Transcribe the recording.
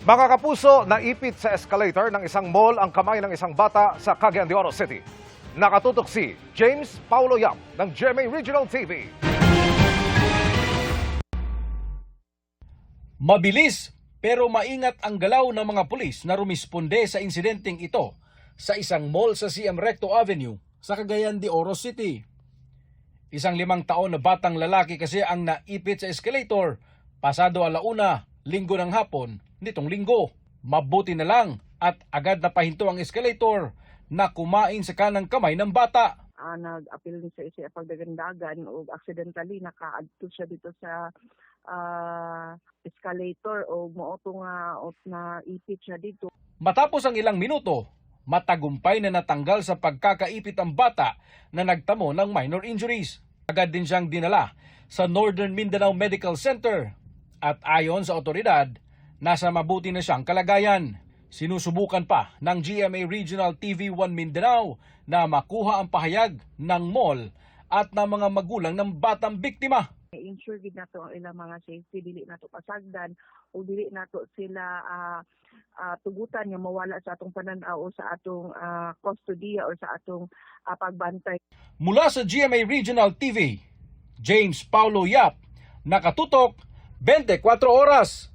Mga kapuso, naipit sa escalator ng isang mall ang kamay ng isang bata sa Cagayan de Oro City. Nakatutok si James Paulo Yap ng GMA Regional TV. Mabilis pero maingat ang galaw ng mga pulis na rumisponde sa insidenteng ito sa isang mall sa CM Recto Avenue sa Cagayan de Oro City. Isang 5 taon na batang lalaki kasi ang naipit sa escalator pasado 1:00 linggo ng hapon nitong linggo. Mabuti na lang at agad na pahinto ang escalator na kumain sa kanang kamay ng bata. Nag-apil ni sa isa pagdagandagan o accidentally nakaadto siya dito sa escalator o mootong na ipit siya dito. Matapos ang ilang minuto, matagumpay na natanggal sa pagkakaipit ang bata na nagtamo ng minor injuries. Agad din siyang dinala sa Northern Mindanao Medical Center at ayon sa otoridad, nasa mabuti na siyang kalagayan. Sinusubukan pa ng GMA Regional TV1 Mindanao na makuha ang pahayag ng mall at ng mga magulang ng batang biktima. I-ensure gid nato ang ilang mga safety, dili nato pasagdan o dili nato sila tugutan nga mawala sa atong pananaw o sa atong kustodiya o sa atong pagbantay. Mula sa GMA Regional TV, James Paulo Yap, nakatutok 24 oras.